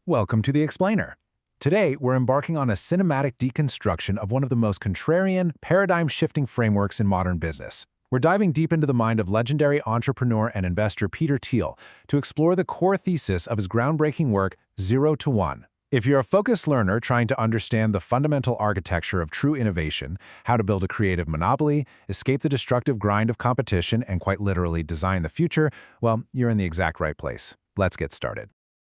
Welcome to The Explainer. Today, we're embarking on a cinematic deconstruction of one of the most contrarian, paradigm-shifting frameworks in modern business. We're diving deep into the mind of legendary entrepreneur and investor Peter Thiel to explore the core thesis of his groundbreaking work, 0 to 1. If you're a focused learner trying to understand the fundamental architecture of true innovation, how to build a creative monopoly, escape the destructive grind of competition, and quite literally design the future, well, you're in the exact right place. Let's get started.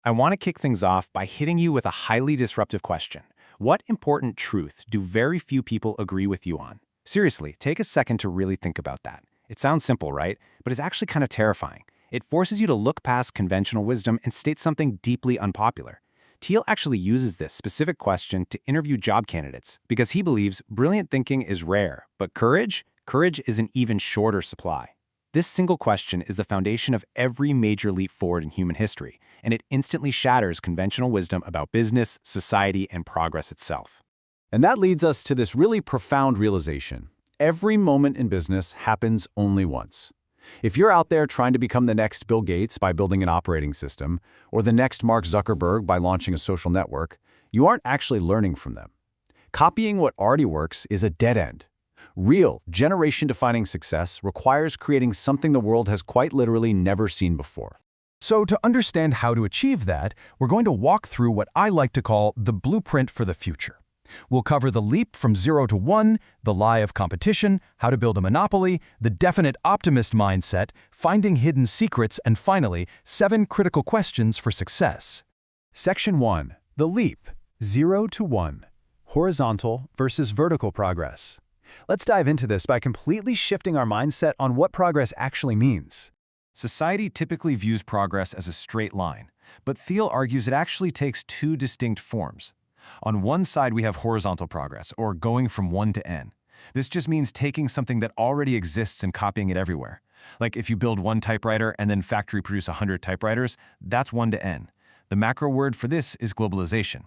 I want to kick things off by hitting you with a highly disruptive question. What important truth do very few people agree with you on? Seriously, take a second to really think about that. It sounds simple, right? But it's actually kind of terrifying. It forces you to look past conventional wisdom and state something deeply unpopular. Thiel actually uses this specific question to interview job candidates because he believes brilliant thinking is rare, but courage is an even shorter supply. This single question is the foundation of every major leap forward in human history, and it instantly shatters conventional wisdom about business, society, and progress itself. And that leads us to this really profound realization. Every moment in business happens only once. If you're out there trying to become the next Bill Gates by building an operating system, or the next Mark Zuckerberg by launching a social network, you aren't actually learning from them. Copying what already works is a dead end. Real, generation-defining success requires creating something the world has quite literally never seen before. So to understand how to achieve that, we're going to walk through what I like to call the blueprint for the future. We'll cover the leap from 0 to 1, the lie of competition, how to build a monopoly, the definite optimist mindset, finding hidden secrets, and finally, 7 critical questions for success. Section 1. The leap. 0 to 1. Horizontal versus vertical progress. Let's dive into this by completely shifting our mindset on what progress actually means. Society typically views progress as a straight line, but Thiel argues it actually takes 2 distinct forms. On one side, we have horizontal progress, or going from 1 to n. This just means taking something that already exists and copying it everywhere. Like if you build 1 typewriter and then factory produce 100 typewriters, that's 1 to n. The macro word for this is globalization.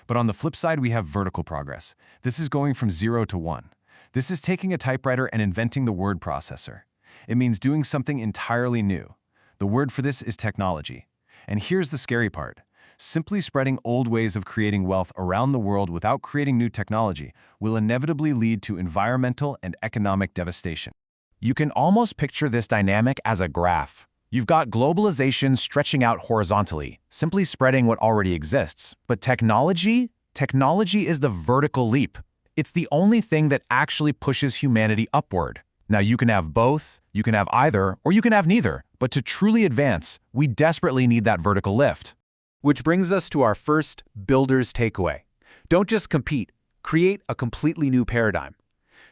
But on the flip side, we have vertical progress. This is going from 0 to 1. This is taking a typewriter and inventing the word processor. It means doing something entirely new. The word for this is technology. And here's the scary part. Simply spreading old ways of creating wealth around the world without creating new technology will inevitably lead to environmental and economic devastation. You can almost picture this dynamic as a graph. You've got globalization stretching out horizontally, simply spreading what already exists. But technology is the vertical leap. It's the only thing that actually pushes humanity upward. Now, you can have both, you can have either, or you can have neither. But to truly advance, we desperately need that vertical lift. Which brings us to our first builder's takeaway. Don't just compete, create a completely new paradigm.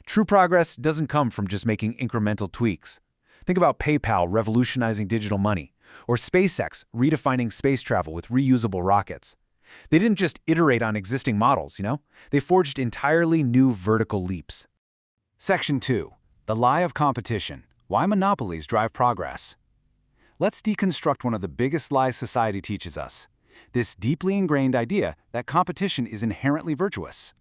True progress doesn't come from just making incremental tweaks. Think about PayPal revolutionizing digital money, or SpaceX redefining space travel with reusable rockets. They didn't just iterate on existing models, They forged entirely new vertical leaps. Section 2. The lie of competition. Why monopolies drive progress. Let's deconstruct one of the biggest lies society teaches us. This deeply ingrained idea that competition is inherently virtuous.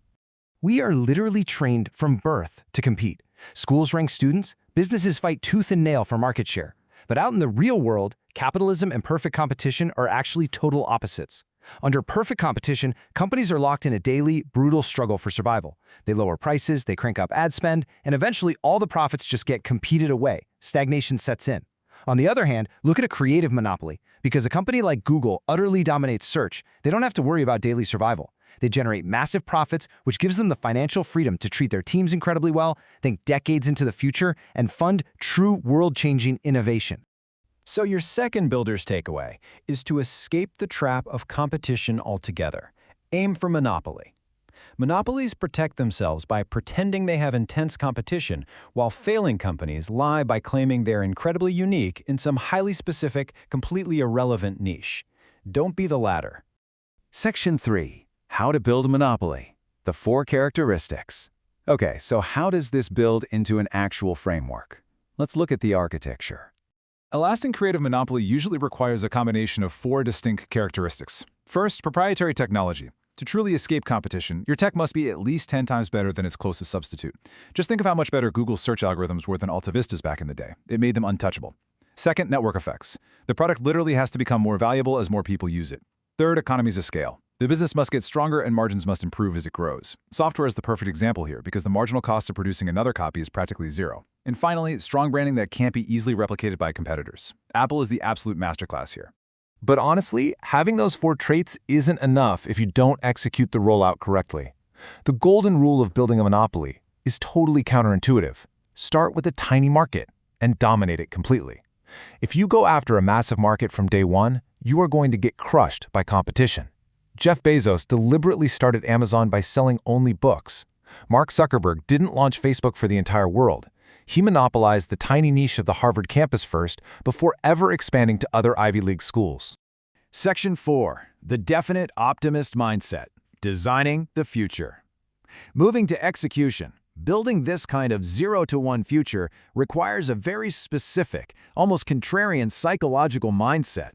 We are literally trained from birth to compete. Schools rank students, businesses fight tooth and nail for market share. But out in the real world, capitalism and perfect competition are actually total opposites. Under perfect competition, companies are locked in a daily, brutal struggle for survival. They lower prices, they crank up ad spend, and eventually all the profits just get competed away. Stagnation sets in. On the other hand, look at a creative monopoly. Because a company like Google utterly dominates search, they don't have to worry about daily survival. They generate massive profits, which gives them the financial freedom to treat their teams incredibly well, think decades into the future, and fund true world-changing innovation. So your second builder's takeaway is to escape the trap of competition altogether. Aim for monopoly. Monopolies protect themselves by pretending they have intense competition, while failing companies lie by claiming they're incredibly unique in some highly specific, completely irrelevant niche. Don't be the latter. Section 3. How to build a monopoly. The 4 characteristics. Okay, so how does this build into an actual framework? Let's look at the architecture. A lasting creative monopoly usually requires a combination of 4 distinct characteristics. First, proprietary technology. To truly escape competition, your tech must be at least 10 times better than its closest substitute. Just think of how much better Google's search algorithms were than AltaVista's back in the day. It made them untouchable. Second, network effects. The product literally has to become more valuable as more people use it. Third, economies of scale. The business must get stronger and margins must improve as it grows. Software is the perfect example here because the marginal cost of producing another copy is practically zero. And finally, strong branding that can't be easily replicated by competitors. Apple is the absolute masterclass here. But honestly, having those 4 traits isn't enough if you don't execute the rollout correctly. The golden rule of building a monopoly is totally counterintuitive. Start with a tiny market and dominate it completely. If you go after a massive market from day one, you are going to get crushed by competition. Jeff Bezos deliberately started Amazon by selling only books. Mark Zuckerberg didn't launch Facebook for the entire world. He monopolized the tiny niche of the Harvard campus first before ever expanding to other Ivy League schools. Section 4. The Definite Optimist Mindset. Designing the Future. Moving to execution. Building this kind of 0 to 1 future requires a very specific, almost contrarian psychological mindset.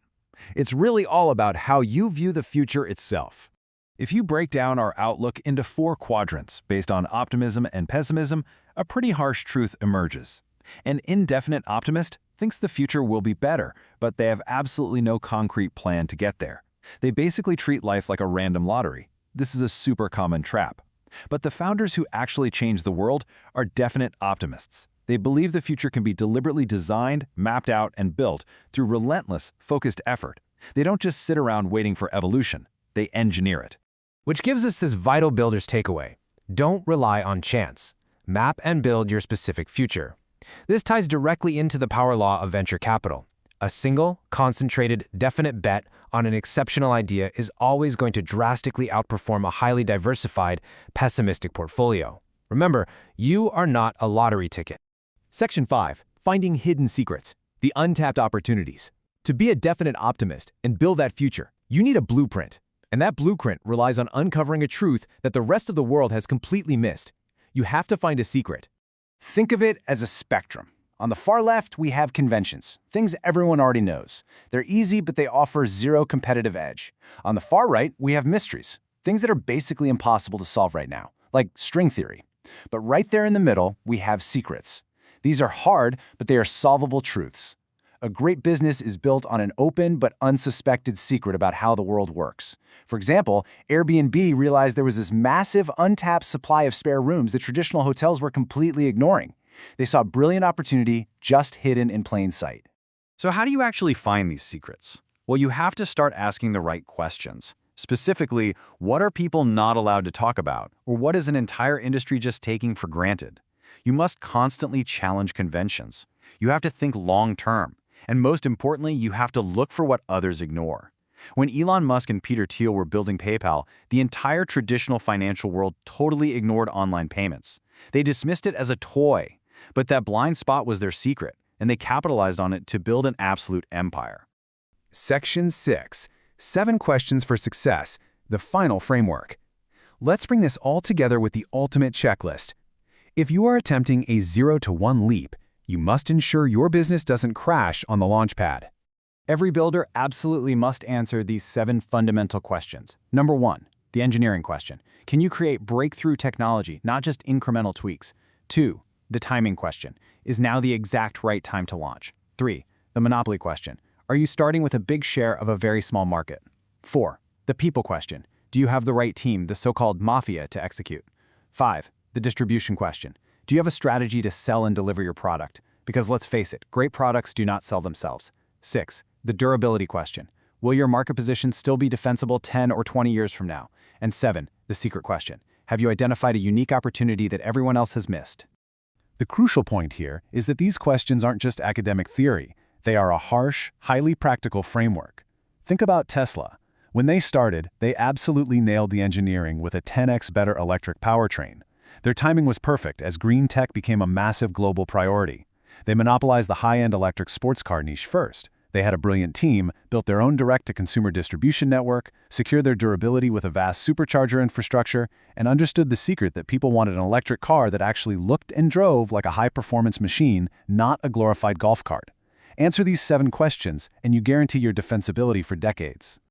It's really all about how you view the future itself. If you break down our outlook into 4 quadrants based on optimism and pessimism, a pretty harsh truth emerges. An indefinite optimist thinks the future will be better, but they have absolutely no concrete plan to get there. They basically treat life like a random lottery. This is a super common trap. But the founders who actually change the world are definite optimists. They believe the future can be deliberately designed, mapped out, and built through relentless, focused effort. They don't just sit around waiting for evolution. They engineer it. Which gives us this vital builder's takeaway. Don't rely on chance. Map and build your specific future. This ties directly into the power law of venture capital. A single, concentrated, definite bet on an exceptional idea is always going to drastically outperform a highly diversified, pessimistic portfolio. Remember, you are not a lottery ticket. Section 5. Finding hidden secrets. The untapped opportunities. To be a definite optimist and build that future, you need a blueprint. And that blueprint relies on uncovering a truth that the rest of the world has completely missed. You have to find a secret. Think of it as a spectrum. On the far left, we have conventions, things everyone already knows. They're easy, but they offer zero competitive edge. On the far right, we have mysteries, things that are basically impossible to solve right now, like string theory. But right there in the middle, we have secrets. These are hard, but they are solvable truths. A great business is built on an open but unsuspected secret about how the world works. For example, Airbnb realized there was this massive untapped supply of spare rooms that traditional hotels were completely ignoring. They saw brilliant opportunity just hidden in plain sight. So how do you actually find these secrets? Well, you have to start asking the right questions. Specifically, what are people not allowed to talk about, or what is an entire industry just taking for granted? You must constantly challenge conventions. You have to think long-term. And most importantly, you have to look for what others ignore. When Elon Musk and Peter Thiel were building PayPal, the entire traditional financial world totally ignored online payments. They dismissed it as a toy. But that blind spot was their secret, and they capitalized on it to build an absolute empire. Section 6. 7 Questions for Success, the final framework. Let's bring this all together with the ultimate checklist. If you are attempting a 0 to 1 leap, you must ensure your business doesn't crash on the launch pad. Every builder absolutely must answer these 7 fundamental questions. Number 1, the engineering question. Can you create breakthrough technology, not just incremental tweaks? 2, the timing question. Is now the exact right time to launch? 3, the monopoly question. Are you starting with a big share of a very small market? 4, the people question. Do you have the right team, the so-called mafia, to execute? 5, the distribution question. Do you have a strategy to sell and deliver your product? Because let's face it, great products do not sell themselves. 6, the durability question. Will your market position still be defensible 10 or 20 years from now? And 7, the secret question. Have you identified a unique opportunity that everyone else has missed? The crucial point here is that these questions aren't just academic theory. They are a harsh, highly practical framework. Think about Tesla. When they started, they absolutely nailed the engineering with a 10x better electric powertrain. Their timing was perfect as green tech became a massive global priority. They monopolized the high-end electric sports car niche first. They had a brilliant team, built their own direct-to-consumer distribution network, secured their durability with a vast supercharger infrastructure, and understood the secret that people wanted an electric car that actually looked and drove like a high-performance machine, not a glorified golf cart. Answer these 7 questions, and you guarantee your defensibility for decades.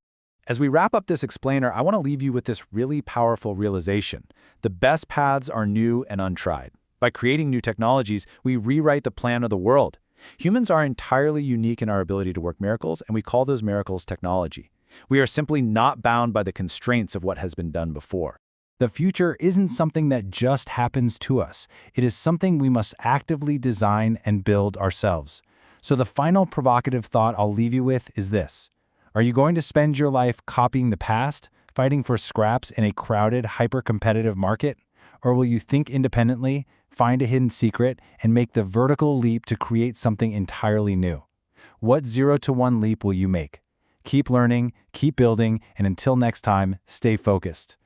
As we wrap up this explainer, I want to leave you with this really powerful realization. The best paths are new and untried. By creating new technologies, we rewrite the plan of the world. Humans are entirely unique in our ability to work miracles, and we call those miracles technology. We are simply not bound by the constraints of what has been done before. The future isn't something that just happens to us. It is something we must actively design and build ourselves. So the final provocative thought I'll leave you with is this. Are you going to spend your life copying the past, fighting for scraps in a crowded, hyper-competitive market? Or will you think independently, find a hidden secret, and make the vertical leap to create something entirely new? What 0 to 1 leap will you make? Keep learning, keep building, and until next time, stay focused.